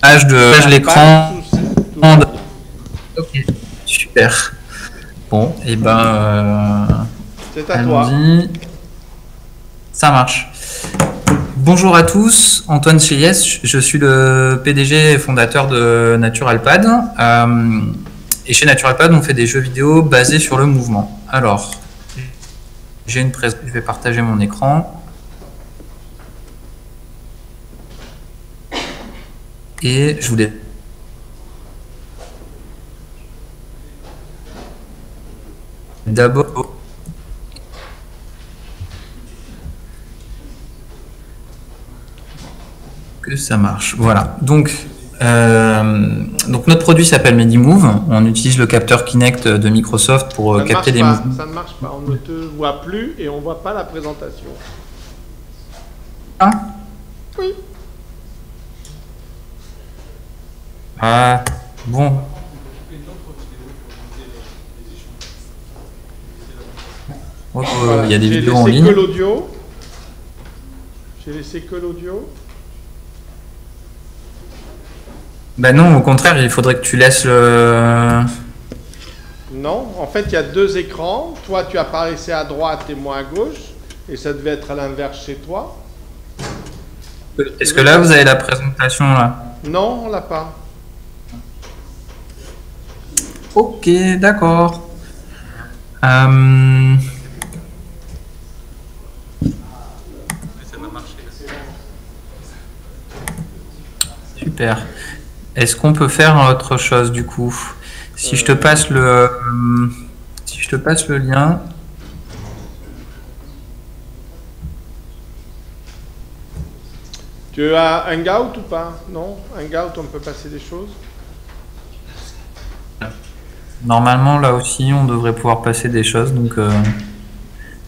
de l'écran. Tout Ok, super. Bon, et c'est à toi. Ça marche. Bonjour à tous, Antoine Cheyès, je suis le PDG et fondateur de Naturalpad. Et chez Naturalpad, on fait des jeux vidéo basés sur le mouvement. Alors, je vais partager mon écran. Et je voulais... D'abord... que ça marche. Voilà. Donc notre produit s'appelle Medimove. On utilise le capteur Kinect de Microsoft pour capter des mouvements. Ça ne marche pas. On ne te voit plus et on ne voit pas la présentation. Ah oui. Ah, bon. Oh, voilà. Il y a des vidéos en ligne. J'ai laissé que l'audio. Ben non, au contraire, il faudrait que tu laisses le... Non, en fait, il y a deux écrans. Toi, tu apparaissais à droite et moi à gauche. Et ça devait être à l'inverse chez toi. Est-ce que là, vous avez la présentation, là? Non, on l'a pas. Ok, d'accord. Super. Est-ce qu'on peut faire autre chose du coup? Si je te passe le lien. Tu as Hangout ou pas? Non, Hangout, on peut passer des choses. Normalement, là aussi, on devrait pouvoir passer des choses. Donc,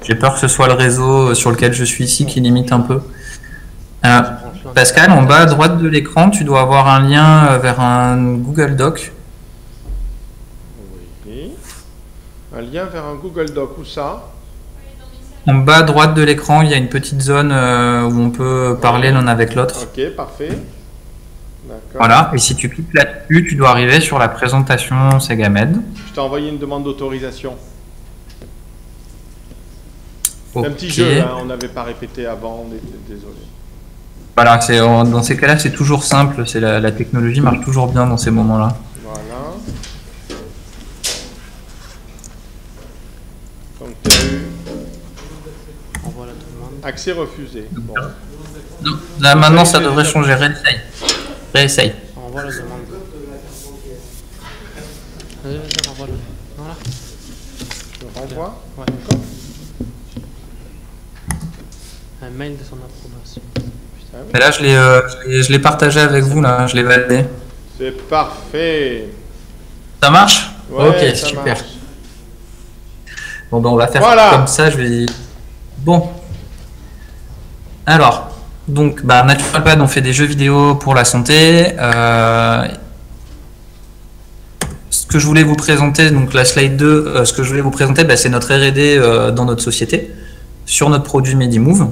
j'ai peur que ce soit le réseau sur lequel je suis ici qui limite un peu. Pascal, en bas à droite de l'écran, tu dois avoir un lien vers un Google Doc. Oui. Un lien vers un Google Doc, où ça? En bas à droite de l'écran, il y a une petite zone où on peut parler l'un avec l'autre. Ok, parfait. Voilà, et si tu cliques là-dessus, tu dois arriver sur la présentation Segamed. Je t'ai envoyé une demande d'autorisation. Okay. C'est un petit jeu, hein, on n'avait pas répété avant, on était désolé. Voilà, dans ces cas-là, c'est toujours simple, la technologie marche toujours bien dans ces moments-là. Voilà. Donc, tu as eu... Accès refusé. Bon. Non, là, maintenant, ça devrait changer. Réessaye. Envoie la demande. Vas-y, renvoie-le. Voilà. Je renvoie? Ouais. Un mail de son approbation. Et là, je l'ai partagé avec vous, là, je l'ai validé. C'est parfait. Ça marche? Ouais, ok, ça super. Marche. Bon, ben, on va faire comme ça, je vais... Bon. Alors, donc, Naturalpad, on fait des jeux vidéo pour la santé. Ce que je voulais vous présenter, donc la slide 2, ce que je voulais vous présenter, c'est notre R&D dans notre société, sur notre produit Medimove.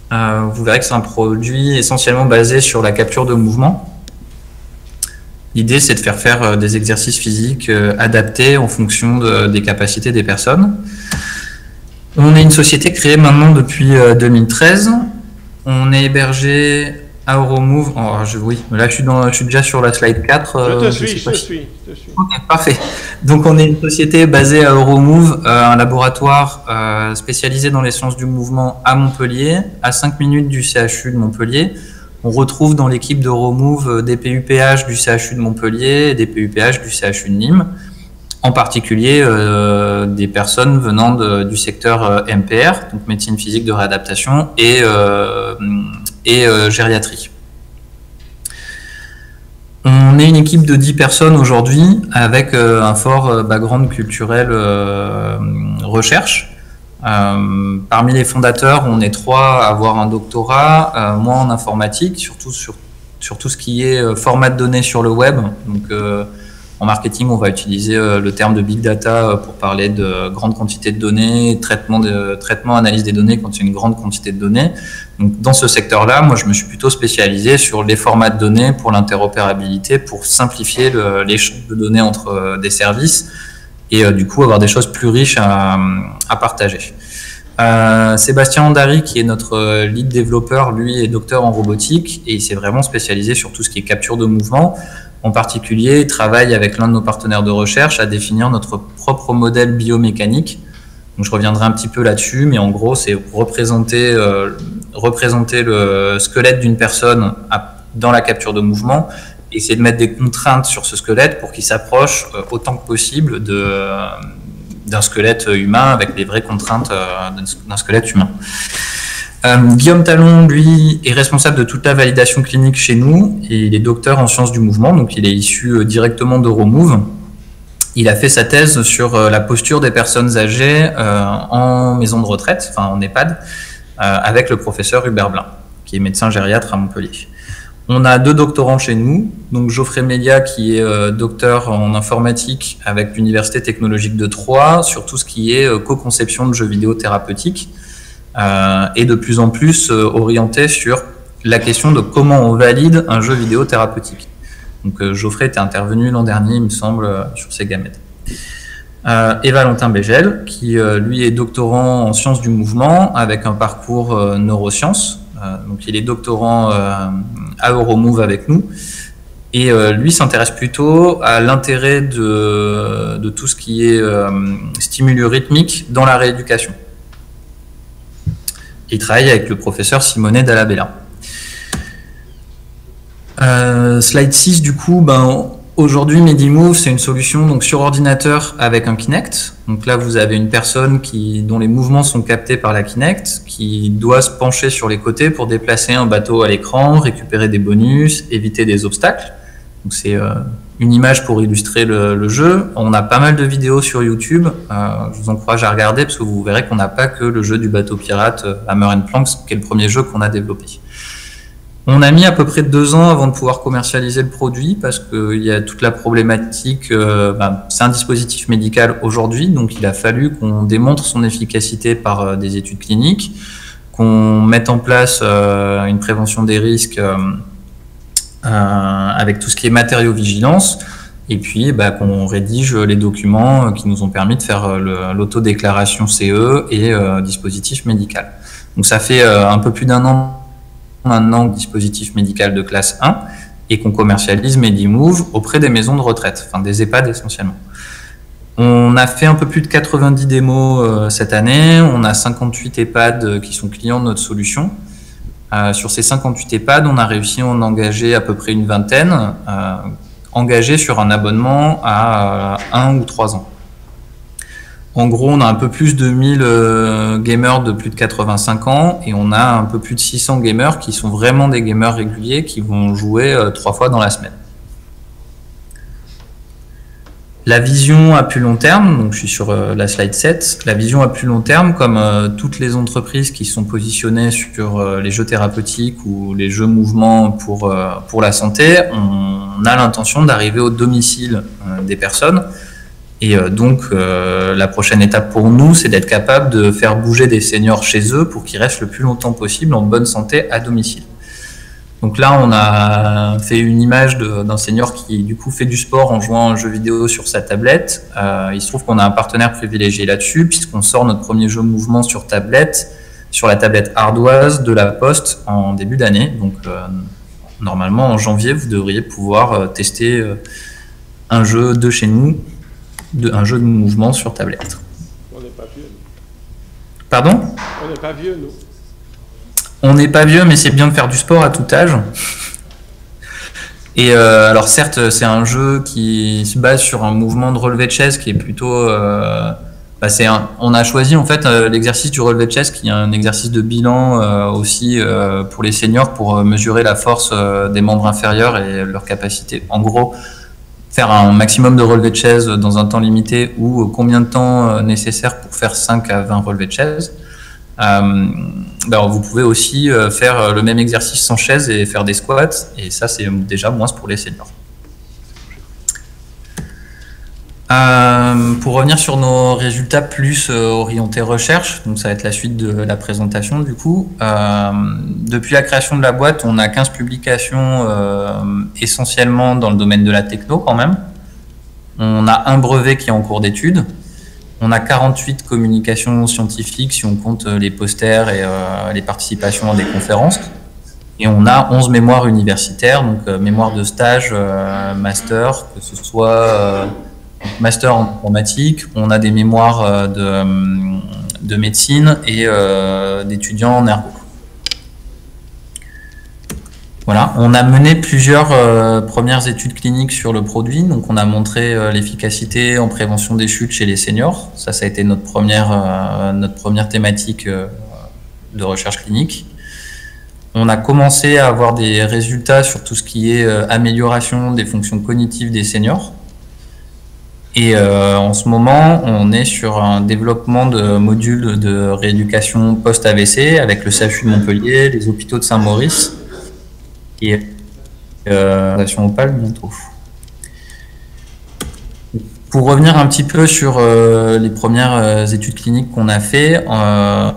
Vous verrez que c'est un produit essentiellement basé sur la capture de mouvement. L'idée, c'est de faire des exercices physiques adaptés en fonction des capacités des personnes. On est une société créée maintenant depuis 2013. On est hébergé à Euromove. Oh, oui, là, je suis déjà sur la slide 4. Je te suis. Ok, parfait. Donc, on est une société basée à Euromove, un laboratoire spécialisé dans les sciences du mouvement à Montpellier, à 5 minutes du CHU de Montpellier. On retrouve dans l'équipe d'Euromove des PUPH du CHU de Montpellier et des PUPH du CHU de Nîmes, en particulier des personnes venant du secteur MPR, donc médecine physique de réadaptation, et gériatrie. On est une équipe de 10 personnes aujourd'hui avec un fort background culturel recherche. Parmi les fondateurs, on est 3 à avoir un doctorat, moi en informatique, surtout sur tout ce qui est format de données sur le web. Donc, en marketing, on va utiliser le terme de big data pour parler de grande quantité de données, traitement, analyse des données quand il y a une grande quantité de données. Donc, dans ce secteur-là, moi, je me suis plutôt spécialisé sur les formats de données pour l'interopérabilité, pour simplifier l'échange de données entre des services et du coup avoir des choses plus riches à partager. Sébastien Andari, qui est notre lead développeur, lui est docteur en robotique et il s'est vraiment spécialisé sur tout ce qui est capture de mouvement. En particulier, il travaille avec l'un de nos partenaires de recherche à définir notre propre modèle biomécanique. Donc, je reviendrai un petit peu là-dessus, mais en gros, c'est représenter le squelette d'une personne dans la capture de mouvement et essayer de mettre des contraintes sur ce squelette pour qu'il s'approche autant que possible d'un squelette humain avec les vraies contraintes d'un squelette humain. Guillaume Talon, lui, est responsable de toute la validation clinique chez nous et il est docteur en sciences du mouvement, donc il est issu directement d'Euromove. Il a fait sa thèse sur la posture des personnes âgées en maison de retraite, enfin en EHPAD, avec le professeur Hubert Blin, qui est médecin gériatre à Montpellier. On a 2 doctorants chez nous, donc Geoffrey Mélia qui est docteur en informatique avec l'Université technologique de Troyes sur tout ce qui est co-conception de jeux vidéo thérapeutiques et de plus en plus orienté sur la question de comment on valide un jeu vidéo thérapeutique. Donc Geoffrey était intervenu l'an dernier, il me semble, sur ces gamètes. Et Valentin Bégel, qui lui est doctorant en sciences du mouvement avec un parcours neurosciences. Donc il est doctorant à Euromove avec nous. Et lui s'intéresse plutôt à l'intérêt de tout ce qui est stimulus rythmiques dans la rééducation. Il travaille avec le professeur Simone Dallabella. Slide 6, du coup, aujourd'hui, Medimove, c'est une solution donc, sur ordinateur avec un Kinect. Donc là, vous avez une personne dont les mouvements sont captés par la Kinect, qui doit se pencher sur les côtés pour déplacer un bateau à l'écran, récupérer des bonus, éviter des obstacles. Donc c'est une image pour illustrer le jeu. On a pas mal de vidéos sur YouTube. Je vous encourage à regarder parce que vous verrez qu'on n'a pas que le jeu du bateau pirate Hammer & Planks, qui est le premier jeu qu'on a développé. On a mis à peu près 2 ans avant de pouvoir commercialiser le produit parce qu'il y a toute la problématique, c'est un dispositif médical aujourd'hui, donc il a fallu qu'on démontre son efficacité par des études cliniques, qu'on mette en place une prévention des risques avec tout ce qui est matériaux-vigilance, et puis qu'on rédige les documents qui nous ont permis de faire l'autodéclaration CE et dispositif médical. Donc ça fait un peu plus d'1 an maintenant dispositif médical de classe 1 et qu'on commercialise Medimove auprès des maisons de retraite, enfin des EHPAD essentiellement. On a fait un peu plus de 90 démos cette année, on a 58 EHPAD qui sont clients de notre solution. Sur ces 58 EHPAD, on a réussi à en engager à peu près une vingtaine, engagés sur un abonnement à 1 ou 3 ans. En gros, on a un peu plus de 1000 gamers de plus de 85 ans et on a un peu plus de 600 gamers qui sont vraiment des gamers réguliers qui vont jouer 3 fois dans la semaine. La vision à plus long terme, donc je suis sur la slide 7, la vision à plus long terme, comme toutes les entreprises qui sont positionnées sur les jeux thérapeutiques ou les jeux mouvements pour la santé, on a l'intention d'arriver au domicile des personnes. Et donc, la prochaine étape pour nous, c'est d'être capable de faire bouger des seniors chez eux pour qu'ils restent le plus longtemps possible en bonne santé à domicile. Donc là, on a fait une image d'un senior qui, du coup, fait du sport en jouant à un jeu vidéo sur sa tablette. Il se trouve qu'on a un partenaire privilégié là-dessus, puisqu'on sort notre premier jeu mouvement sur tablette, sur la tablette ardoise de la Poste en début d'année. Donc, normalement, en janvier, vous devriez pouvoir tester un jeu de chez nous, un jeu de mouvement sur tablette. On n'est pas vieux. Pardon ? On n'est pas vieux, nous. On n'est pas vieux, mais c'est bien de faire du sport à tout âge. Et alors certes, c'est un jeu qui se base sur un mouvement de relevé de chaise qui est plutôt... on a choisi en fait l'exercice du relevé de chaise qui est un exercice de bilan aussi pour les seniors pour mesurer la force des membres inférieurs et leur capacité. En gros, faire un maximum de relevés de chaise dans un temps limité ou combien de temps nécessaire pour faire 5 à 20 relevés de chaise. Vous pouvez aussi faire le même exercice sans chaise et faire des squats, et ça c'est déjà moins pour les seniors. Pour revenir sur nos résultats plus orientés recherche, donc ça va être la suite de la présentation du coup. Depuis la création de la boîte, on a 15 publications essentiellement dans le domaine de la techno quand même. On a un brevet qui est en cours d'étude. On a 48 communications scientifiques si on compte les posters et les participations à des conférences. Et on a 11 mémoires universitaires, donc mémoires de stage, master, que ce soit master en informatique, on a des mémoires de médecine et d'étudiants en ergo. Voilà, on a mené plusieurs premières études cliniques sur le produit. Donc, on a montré l'efficacité en prévention des chutes chez les seniors. Ça a été notre première thématique de recherche clinique. On a commencé à avoir des résultats sur tout ce qui est amélioration des fonctions cognitives des seniors. Et en ce moment, on est sur un développement de modules de rééducation post-AVC avec le CHU de Montpellier, les hôpitaux de Saint-Maurice et Fondation Opale bientôt. Pour revenir un petit peu sur les premières études cliniques qu'on a fait, en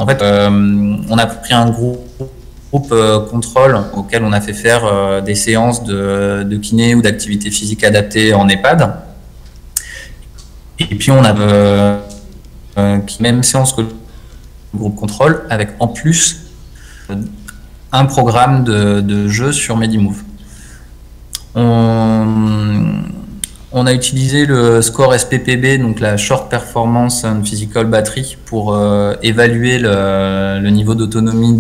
fait, on a pris un groupe contrôle auquel on a fait faire des séances de kiné ou d'activité physique adaptée en EHPAD. Et puis on a même séance que le groupe contrôle avec en plus un programme de jeu sur Medimove. On a utilisé le score SPPB, donc la Short Performance and Physical Battery, pour évaluer le niveau d'autonomie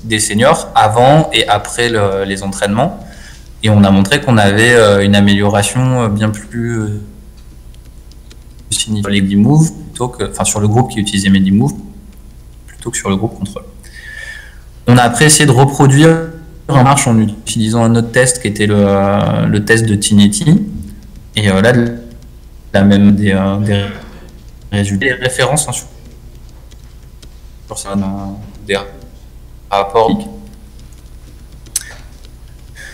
des seniors avant et après les entraînements. Et on a montré qu'on avait une amélioration bien plus significative sur les Medimove, sur le groupe qui utilisait Medimove, plutôt que sur le groupe contrôle. On a après essayé de reproduire en marche en utilisant un autre test qui était le test de Tinetti. Et là, la même des résultats, des références sur ça, des rapports.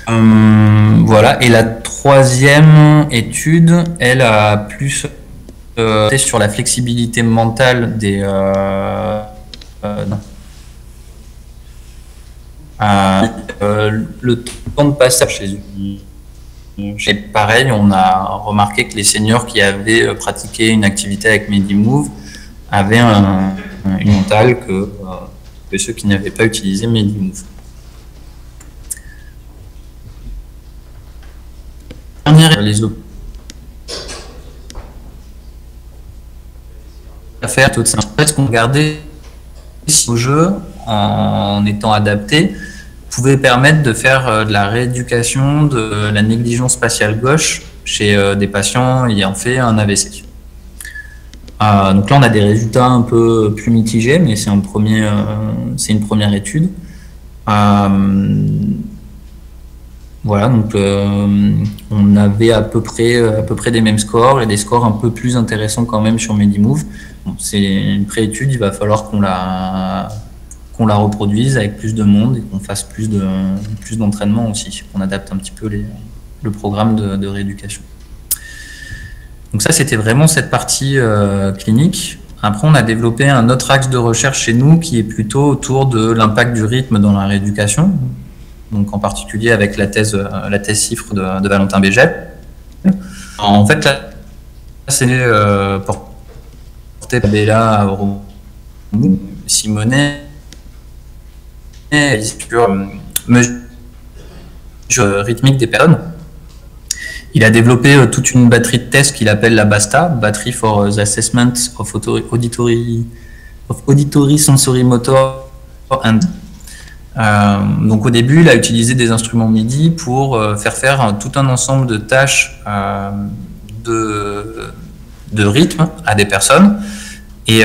Voilà. Et la troisième étude, elle a plus sur la flexibilité mentale des le temps de passage chez eux. Et pareil, on a remarqué que les seniors qui avaient pratiqué une activité avec Medimove avaient une mentale que ceux qui n'avaient pas utilisé Medimove. Les autres affaires, tout ça. En fait, ce qu'on regardait au jeu en étant adapté pouvait permettre de faire de la rééducation de la négligence spatiale gauche chez des patients ayant fait un AVC. Donc là, on a des résultats un peu plus mitigés, mais c'est une première étude. Voilà, donc on avait à peu près des mêmes scores et des scores un peu plus intéressants quand même sur Medimove. Bon, c'est une pré-étude, il va falloir qu'on la reproduise avec plus de monde et qu'on fasse plus d'entraînement aussi, qu'on adapte un petit peu le programme de rééducation. Donc ça, c'était vraiment cette partie clinique. Après, on a développé un autre axe de recherche chez nous qui est plutôt autour de l'impact du rythme dans la rééducation. Donc en particulier avec la thèse CIFRE de Valentin Bégel. En fait, là, c'est porté par Bella Simonet sur mesure rythmique des personnes. Il a développé toute une batterie de tests qu'il appelle la BASTA, Battery for the Assessment of Auditory Sensory Motor and. Donc au début, il a utilisé des instruments MIDI pour faire tout un ensemble de tâches de rythme à des personnes. Et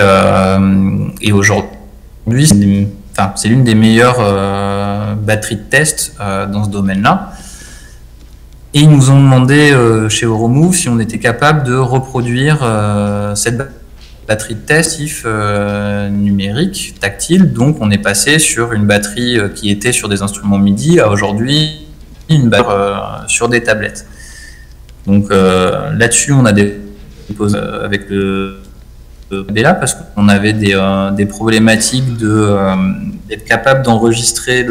aujourd'hui, c'est l'une des meilleures batteries de tests dans ce domaine-là. Et ils nous ont demandé chez Euromove si on était capable de reproduire cette batterie de test numérique, tactile. Donc on est passé sur une batterie qui était sur des instruments MIDI à aujourd'hui une batterie sur des tablettes. Donc là-dessus, on a déposé avec le BELA parce qu'on avait des problématiques d'être capable d'enregistrer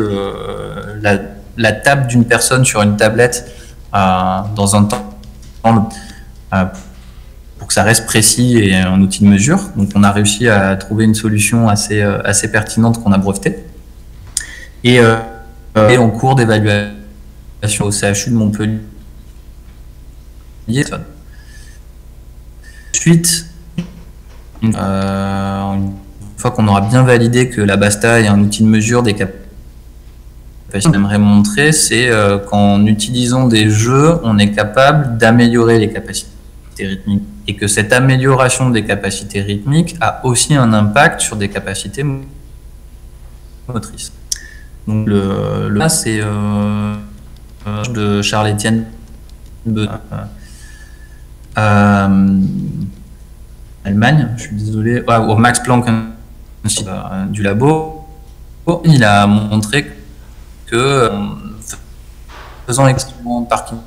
la table d'une personne sur une tablette dans un temps pour que ça reste précis et un outil de mesure. Donc on a réussi à trouver une solution assez pertinente qu'on a brevetée. Et en cours d'évaluation au CHU de Montpellier. Ensuite, une fois qu'on aura bien validé que la BASTA est un outil de mesure des capacités, ce que j'aimerais montrer, c'est qu'en utilisant des jeux, on est capable d'améliorer les capacités rythmiques et que cette amélioration des capacités rythmiques a aussi un impact sur des capacités motrices. Donc le c'est de Charles-Étienne Allemagne, je suis désolé, au Max Planck du labo, il a montré que faisant l'expérience Parkinson,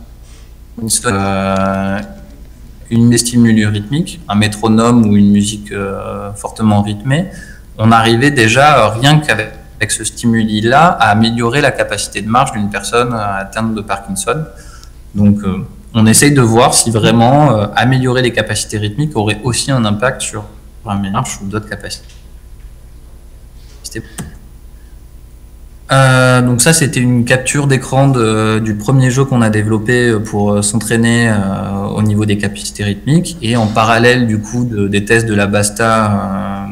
une des stimuli rythmiques, un métronome ou une musique fortement rythmée, on arrivait déjà, rien qu'avec ce stimuli-là, à améliorer la capacité de marche d'une personne atteinte de Parkinson. Donc, on essaye de voir si vraiment améliorer les capacités rythmiques aurait aussi un impact sur la marche ou d'autres capacités. Donc ça, c'était une capture d'écran du premier jeu qu'on a développé pour s'entraîner au niveau des capacités rythmiques. Et en parallèle, du coup, des tests de la BASTA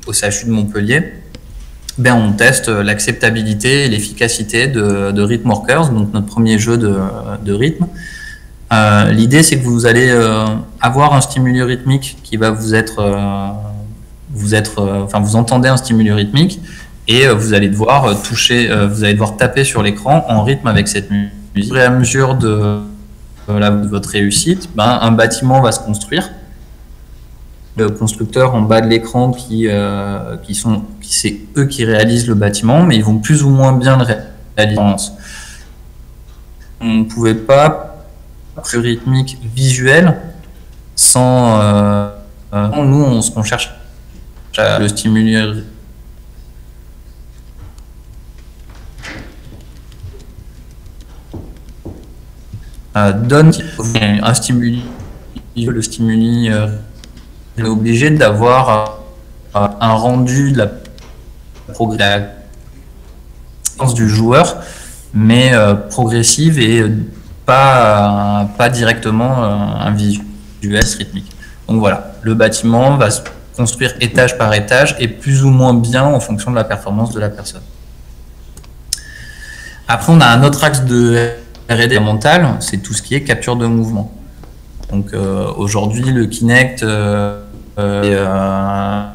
au CHU de Montpellier, on teste l'acceptabilité et l'efficacité de Rhythm Workers, donc notre premier jeu de rythme. L'idée, c'est que vous allez avoir un stimuli rythmique qui va vous entendez un stimuli rythmique et vous allez devoir vous allez devoir taper sur l'écran en rythme avec cette musique. Au fur et à mesure de votre réussite, un bâtiment va se construire. Le constructeur en bas de l'écran c'est eux qui réalisent le bâtiment, mais ils vont plus ou moins bien le réaliser. On ne pouvait pas plus rythmique visuel sans nous on cherche le stimuli donne un stimuli, le stimuli est obligé d'avoir un rendu de la progression du joueur, mais progressive et pas directement un visuel rythmique. Donc voilà, le bâtiment va se construire étage par étage et plus ou moins bien en fonction de la performance de la personne. Après, on a un autre axe de R&D mental, c'est tout ce qui est capture de mouvement. Donc aujourd'hui, le Kinect est un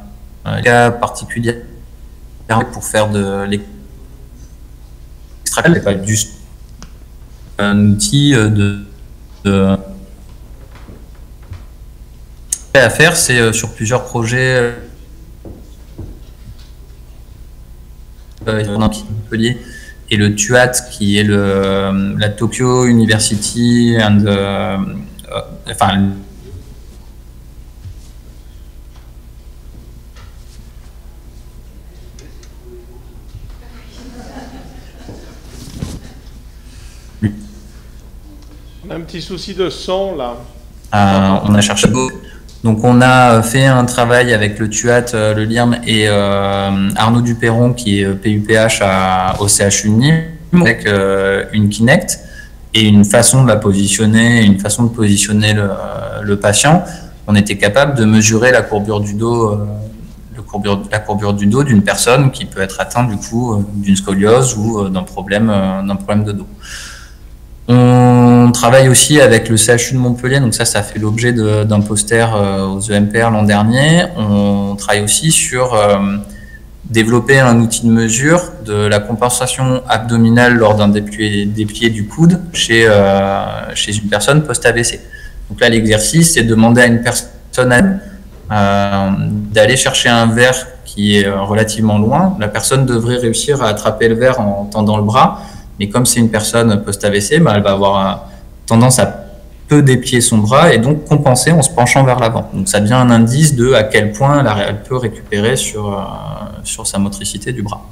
cas particulier pour faire de l'extraction, c'est pas juste un outil à faire, c'est sur plusieurs projets Montpellier et le TUAT qui est la Tokyo University and On a un petit souci de son là. On a cherché. Donc on a fait un travail avec le TUAT, le LIRM et Arnaud Duperron qui est PUPH au CHU de Nîmes avec une Kinect et une façon de la positionner, une façon de positionner le patient. On était capable de mesurer la courbure du dos, d'une personne qui peut être atteinte du coup d'une scoliose ou d'un problème de dos. On travaille aussi avec le CHU de Montpellier, donc ça fait l'objet d'un poster aux EMPR l'an dernier. On travaille aussi sur développer un outil de mesure de la compensation abdominale lors d'un déplié du coude chez une personne post-AVC. Donc là, l'exercice, c'est de demander à une personne d'aller chercher un verre qui est relativement loin. La personne devrait réussir à attraper le verre en tendant le bras. Mais comme c'est une personne post-AVC, elle va avoir tendance à peut déplier son bras et donc compenser en se penchant vers l'avant. Donc ça devient un indice de à quel point elle peut récupérer sur sa motricité du bras.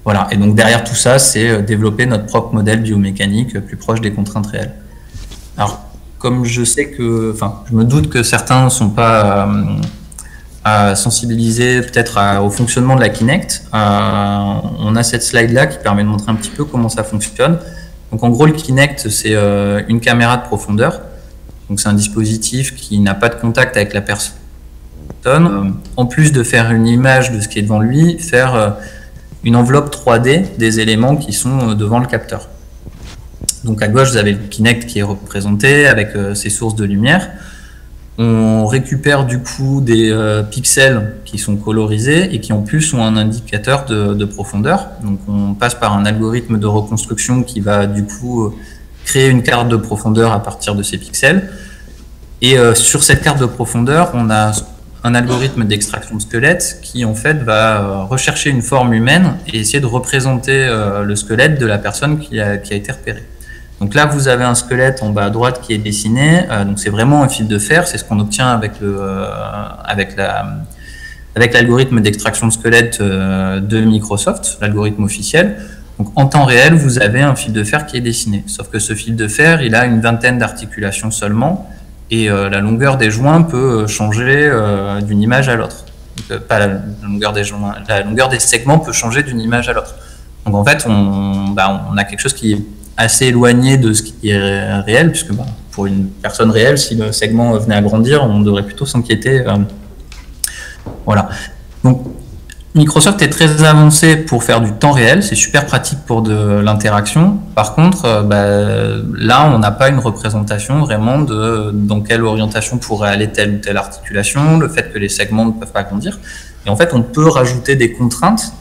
Voilà, et donc derrière tout ça, c'est développer notre propre modèle biomécanique plus proche des contraintes réelles. Alors, comme je sais que, enfin, je me doute que certains ne sont pas sensibilisés peut-être au fonctionnement de la Kinect, on a cette slide-là qui permet de montrer un petit peu comment ça fonctionne. Donc en gros, le Kinect, c'est une caméra de profondeur. Donc c'est un dispositif qui n'a pas de contact avec la personne. En plus de faire une image de ce qui est devant lui, faire une enveloppe 3D des éléments qui sont devant le capteur. Donc à gauche, vous avez le Kinect qui est représenté avec ses sources de lumière. On récupère du coup des pixels qui sont colorisés et qui en plus ont un indicateur de profondeur. Donc on passe par un algorithme de reconstruction qui va du coup créer une carte de profondeur à partir de ces pixels. Et sur cette carte de profondeur, on a un algorithme d'extraction de squelette qui en fait va rechercher une forme humaine et essayer de représenter le squelette de la personne qui a été repérée. Donc là, vous avez un squelette en bas à droite qui est dessiné. Donc c'est vraiment un fil de fer. C'est ce qu'on obtient avec l'algorithme d'extraction de squelette de Microsoft, l'algorithme officiel. Donc en temps réel, vous avez un fil de fer qui est dessiné. Sauf que ce fil de fer, il a une vingtaine d'articulations seulement. Et la longueur des joints peut changer d'une image à l'autre. Pas la longueur des joints, la longueur des segments peut changer d'une image à l'autre. Donc en fait, on a quelque chose qui est assez éloigné de ce qui est réel, puisque pour une personne réelle, si le segment venait à grandir, on devrait plutôt s'inquiéter. Voilà. Donc Microsoft est très avancé pour faire du temps réel, c'est super pratique pour de l'interaction. Par contre, là, on n'a pas une représentation vraiment de dans quelle orientation pourrait aller telle ou telle articulation, le fait que les segments ne peuvent pas grandir. Et en fait, on peut rajouter des contraintes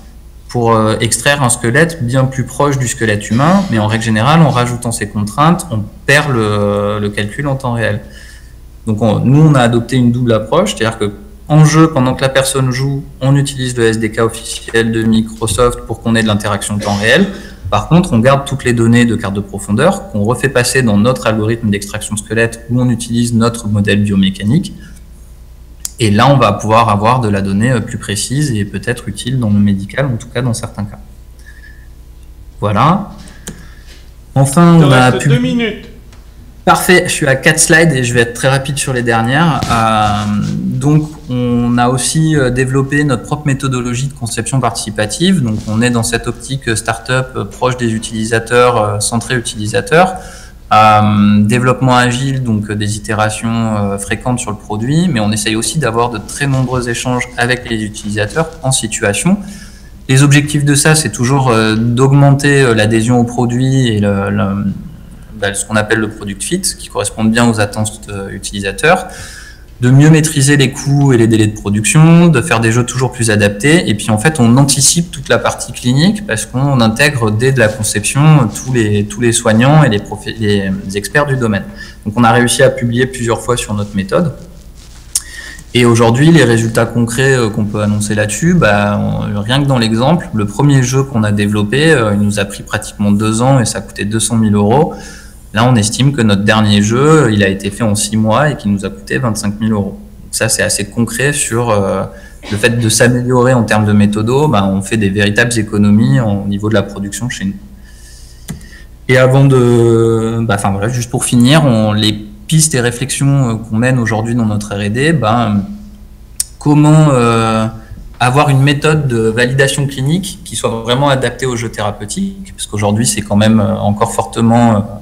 pour extraire un squelette bien plus proche du squelette humain, mais en règle générale, en rajoutant ces contraintes, on perd le calcul en temps réel. Donc nous, on a adopté une double approche, c'est-à-dire que en jeu, pendant que la personne joue, on utilise le SDK officiel de Microsoft pour qu'on ait de l'interaction en temps réel. Par contre, on garde toutes les données de carte de profondeur qu'on refait passer dans notre algorithme d'extraction de squelette où on utilise notre modèle biomécanique. Et là, on va pouvoir avoir de la donnée plus précise et peut-être utile dans le médical, en tout cas dans certains cas. Voilà. Enfin, on a 2 minutes. Parfait, je suis à 4 slides et je vais être très rapide sur les dernières. Donc, on a aussi développé notre propre méthodologie de conception participative. Donc, on est dans cette optique start-up proche des utilisateurs, centré utilisateurs. Développement agile, donc des itérations fréquentes sur le produit, mais on essaye aussi d'avoir de très nombreux échanges avec les utilisateurs en situation. Les objectifs de ça, c'est toujours d'augmenter l'adhésion au produit et ce qu'on appelle le product fit, qui correspond bien aux attentes utilisateurs, de mieux maîtriser les coûts et les délais de production, de faire des jeux toujours plus adaptés, et puis en fait on anticipe toute la partie clinique parce qu'on intègre dès de la conception tous les soignants et les experts du domaine. Donc on a réussi à publier plusieurs fois sur notre méthode. Et aujourd'hui, les résultats concrets qu'on peut annoncer là-dessus, rien que dans l'exemple, le premier jeu qu'on a développé, il nous a pris pratiquement 2 ans et ça a coûté 200 000 €. Là, on estime que notre dernier jeu, il a été fait en 6 mois et qu'il nous a coûté 25 000 €. Donc ça, c'est assez concret sur le fait de s'améliorer en termes de méthodo. On fait des véritables économies au niveau de la production chez nous. Et avant de... voilà, juste pour finir, les pistes et réflexions qu'on mène aujourd'hui dans notre R&D, comment avoir une méthode de validation clinique qui soit vraiment adaptée aux jeux thérapeutiques, parce qu'aujourd'hui, c'est quand même encore fortement...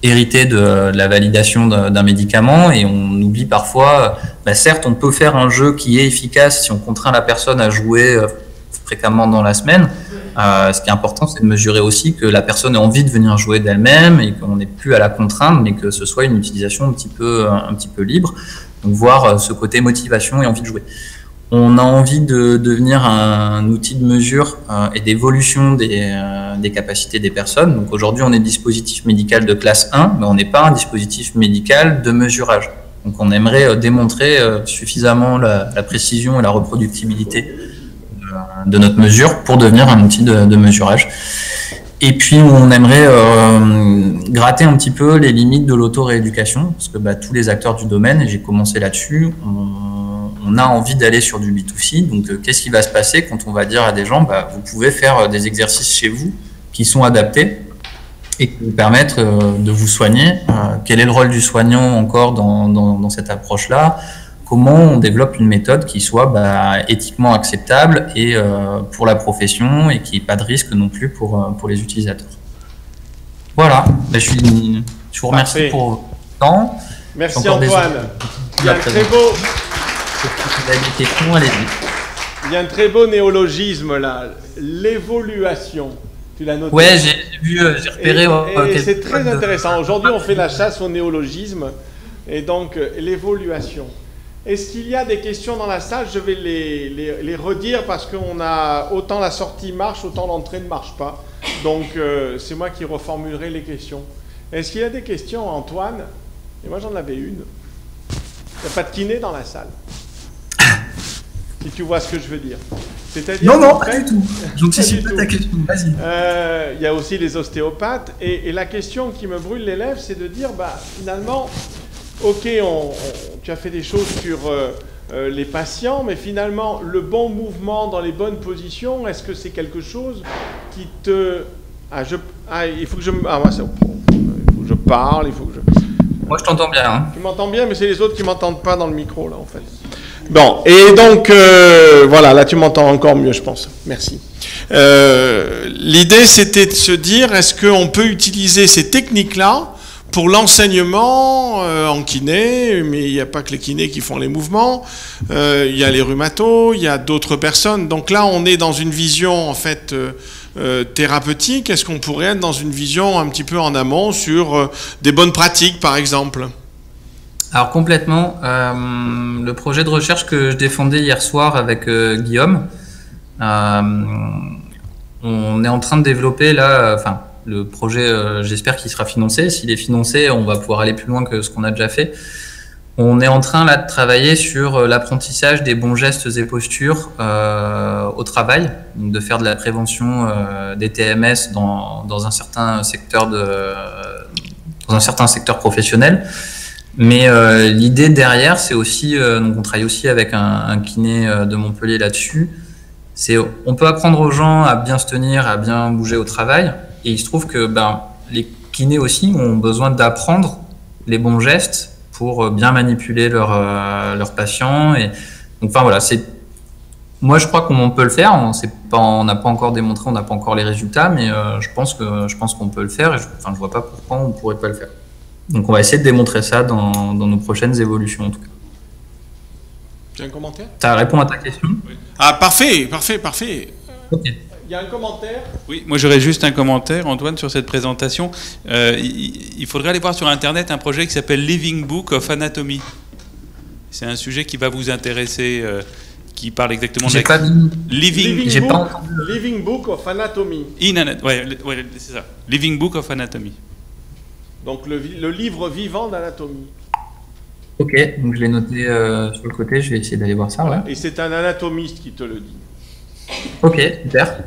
hérité de la validation d'un médicament et on oublie parfois, certes on peut faire un jeu qui est efficace si on contraint la personne à jouer fréquemment dans la semaine. Ce qui est important, c'est de mesurer aussi que la personne ait envie de venir jouer d'elle-même et qu'on n'est plus à la contraindre, mais que ce soit une utilisation un petit peu libre. Donc voir ce côté motivation et envie de jouer. On a envie de devenir un outil de mesure et d'évolution des capacités des personnes. Donc aujourd'hui, on est dispositif médical de classe 1, mais on n'est pas un dispositif médical de mesurage. Donc on aimerait démontrer suffisamment la précision et la reproductibilité de notre mesure pour devenir un outil de mesurage. Et puis on aimerait gratter un petit peu les limites de l'auto-rééducation, parce que tous les acteurs du domaine, et j'ai commencé là-dessus, on a envie d'aller sur du B2C. Donc qu'est-ce qui va se passer quand on va dire à des gens, vous pouvez faire des exercices chez vous qui sont adaptés et qui vous permettent de vous soigner. Quel est le rôle du soignant encore dans cette approche-là? Comment on développe une méthode qui soit éthiquement acceptable et pour la profession et qui n'ait pas de risque non plus pour les utilisateurs. Voilà, je vous remercie pour votre temps. Merci Antoine. Il y a un très beau... Si vous avez des questions, allez-y. Il y a un très beau néologisme là, l'évolution. Tu l'as noté? Ouais, j'ai repéré. Et c'est très intéressant. Aujourd'hui, on fait la chasse au néologisme et donc l'évaluation. Est-ce qu'il y a des questions dans la salle? Je vais les redire parce qu'on a autant la sortie marche, autant l'entrée ne marche pas. Donc, c'est moi qui reformulerai les questions. Est-ce qu'il y a des questions, Antoine? Et moi, j'en avais une. Il n'y a pas de kiné dans la salle. Si tu vois ce que je veux dire. C'est-à-dire non, pas du tout. Je n'anticipe pas ta question. Vas-y. Il y a aussi les ostéopathes. Et la question qui me brûle les lèvres, c'est de dire, finalement, ok, tu as fait des choses sur les patients, mais finalement, le bon mouvement dans les bonnes positions, est-ce que c'est quelque chose qui te... il faut que je parle, il faut que je... Moi, je t'entends bien. Hein. Tu m'entends bien, mais c'est les autres qui ne m'entendent pas dans le micro, là, en fait. Bon, et donc, voilà, là, tu m'entends encore mieux, je pense. Merci. L'idée, c'était de se dire, est-ce qu'on peut utiliser ces techniques-là pour l'enseignement en kiné, mais il n'y a pas que les kinés qui font les mouvements, il y a les rhumatos, il y a d'autres personnes. Donc là, on est dans une vision, en fait, thérapeutique. Est-ce qu'on pourrait être dans une vision un petit peu en amont sur des bonnes pratiques, par exemple? Alors complètement. Le projet de recherche que je défendais hier soir avec Guillaume, on est en train de développer là... le projet, j'espère qu'il sera financé. S'il est financé, on va pouvoir aller plus loin que ce qu'on a déjà fait. On est en train là de travailler sur l'apprentissage des bons gestes et postures au travail, donc de faire de la prévention des TMS dans un certain secteur professionnel. Mais l'idée derrière, c'est aussi, donc on travaille aussi avec un kiné de Montpellier là-dessus. On peut apprendre aux gens à bien se tenir, à bien bouger au travail. Et il se trouve que les kinés aussi ont besoin d'apprendre les bons gestes pour bien manipuler leurs patients. Et donc, voilà, moi je crois qu'on peut le faire. On n'a pas encore démontré, on n'a pas encore les résultats, mais je pense qu'on peut le faire. Et je vois pas pourquoi on pourrait pas le faire. Donc on va essayer de démontrer ça dans nos prochaines évolutions en tout cas. Tu as un commentaire? Ça répond à ta question? Oui. Ah parfait. Ok. Il y a un commentaire? Oui, moi j'aurais juste un commentaire, Antoine, sur cette présentation. Il faudrait aller voir sur Internet un projet qui s'appelle Living Book of Anatomy. C'est un sujet qui va vous intéresser, qui parle exactement de... J'ai pas vu. Living Book of Anatomy. Ouais, c'est ça. Living Book of Anatomy. Donc le livre vivant d'anatomie. Ok, donc je l'ai noté sur le côté, je vais essayer d'aller voir ça. Ouais. Et c'est un anatomiste qui te le dit. Ok, super.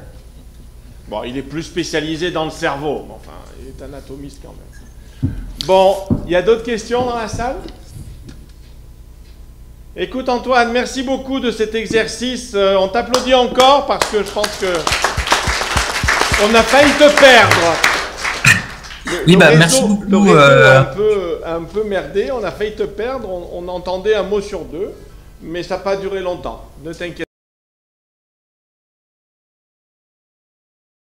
Bon, il est plus spécialisé dans le cerveau, mais enfin, il est anatomiste quand même. Bon, il y a d'autres questions dans la salle? Écoute Antoine, merci beaucoup de cet exercice. On t'applaudit encore parce que je pense que on a failli te perdre. Merci beaucoup. Le réseau un peu merdé, on a failli te perdre. On entendait un mot sur deux, mais ça n'a pas duré longtemps. Ne t'inquiète pas.